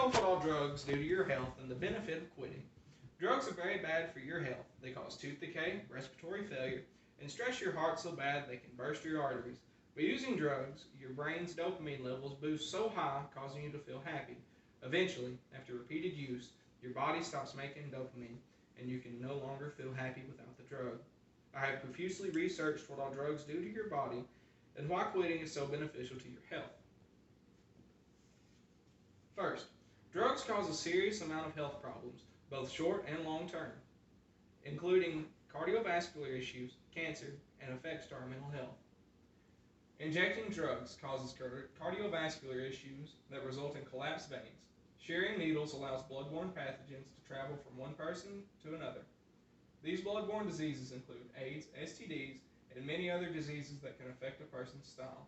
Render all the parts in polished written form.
both what all drugs do to your health and the benefit of quitting. Drugs are very bad for your health. They cause tooth decay, respiratory failure, and stress your heart so bad they can burst your arteries. By using drugs, your brain's dopamine levels boost so high, causing you to feel happy. Eventually, after repeated use, your body stops making dopamine, and you can no longer feel happy without the drug. I have profusely researched what all drugs do to your body and why quitting is so beneficial to your health. First, drugs cause a serious amount of health problems, both short and long term, including cardiovascular issues, cancer, and effects to our mental health. Injecting drugs causes cardiovascular issues that result in collapsed veins. Sharing needles allows bloodborne pathogens to travel from one person to another. These bloodborne diseases include AIDS, STDs, and many other diseases that can affect a person's style.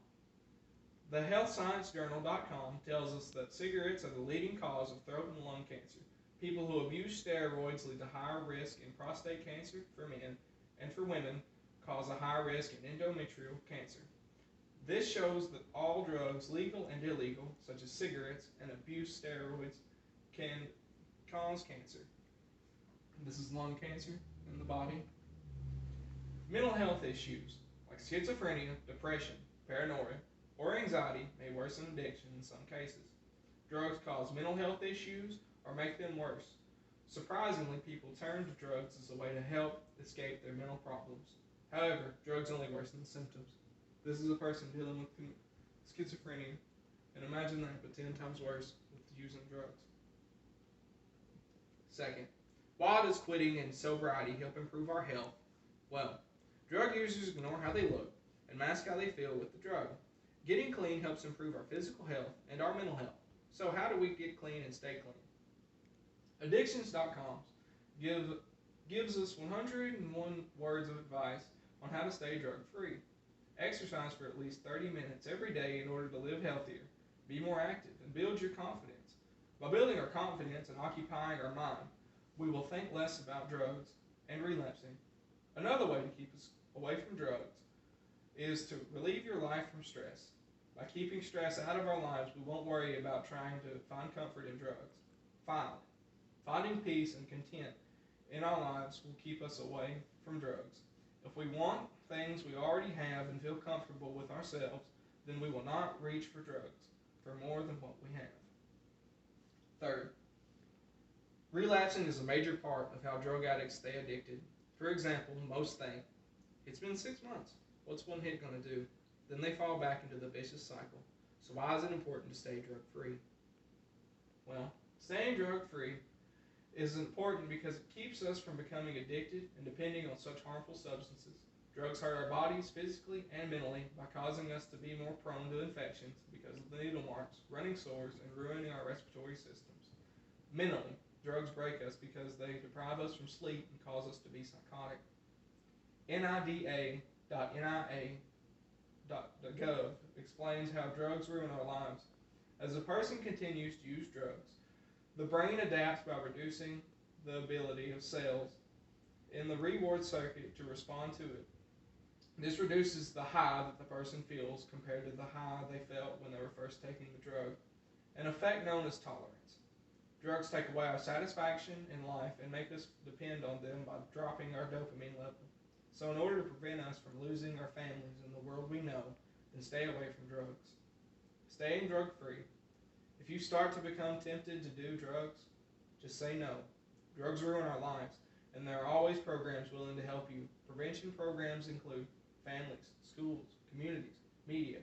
The HealthScienceJournal.com tells us that cigarettes are the leading cause of throat and lung cancer. People who abuse steroids lead to higher risk in prostate cancer for men, and for women, cause a high risk in endometrial cancer. This shows that all drugs, legal and illegal, such as cigarettes and abuse steroids, can cause cancer. This is lung cancer in the body. Mental health issues like schizophrenia, depression, paranoia, or anxiety may worsen addiction in some cases. Drugs cause mental health issues or make them worse. Surprisingly, people turn to drugs as a way to help escape their mental problems. However, drugs only worsen the symptoms. This is a person dealing with schizophrenia, and imagine that, but 10 times worse with using drugs. Second, why does quitting and sobriety help improve our health? Well, drug users ignore how they look and mask how they feel with the drug. Getting clean helps improve our physical health and our mental health. So how do we get clean and stay clean? Addictions.com gives us 101 words of advice on how to stay drug-free. Exercise for at least 30 minutes every day in order to live healthier, be more active, and build your confidence. By building our confidence and occupying our mind, we will think less about drugs and relapsing. Another way to keep us away from drugs is to relieve your life from stress. By keeping stress out of our lives, we won't worry about trying to find comfort in drugs. Finally, finding peace and content in our lives will keep us away from drugs. If we want things we already have and feel comfortable with ourselves, then we will not reach for drugs for more than what we have. Third, relapsing is a major part of how drug addicts stay addicted. For example, most think, it's been 6 months, what's one hit going to do? Then they fall back into the vicious cycle. So why is it important to stay drug-free? Well, staying drug-free is important because it keeps us from becoming addicted and depending on such harmful substances. Drugs hurt our bodies physically and mentally by causing us to be more prone to infections because of the needle marks, running sores, and ruining our respiratory systems. Mentally, drugs break us because they deprive us from sleep and cause us to be psychotic. NIDA.nia.gov explains how drugs ruin our lives. As a person continues to use drugs, the brain adapts by reducing the ability of cells in the reward circuit to respond to it. This reduces the high that the person feels compared to the high they felt when they were first taking the drug, an effect known as tolerance. Drugs take away our satisfaction in life and make us depend on them by dropping our dopamine level. So in order to prevent us from losing our families and the world we know, then stay away from drugs. Staying drug-free. If you start to become tempted to do drugs, just say no. Drugs ruin our lives, and there are always programs willing to help you. Prevention programs include families, schools, communities, media.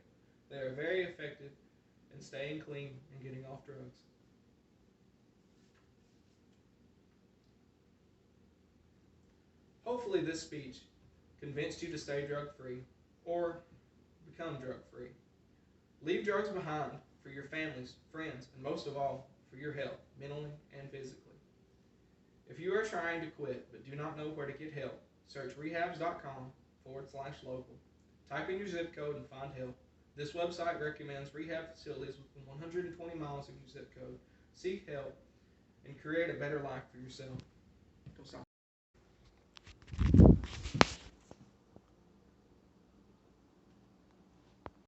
They are very effective in staying clean and getting off drugs. Hopefully this speech convinced you to stay drug-free or become drug-free. Leave drugs behind for your families, friends, and most of all, for your health, mentally and physically. If you are trying to quit but do not know where to get help, search rehabs.com/local. Type in your zip code and find help. This website recommends rehab facilities within 120 miles of your zip code. Seek help and create a better life for yourself.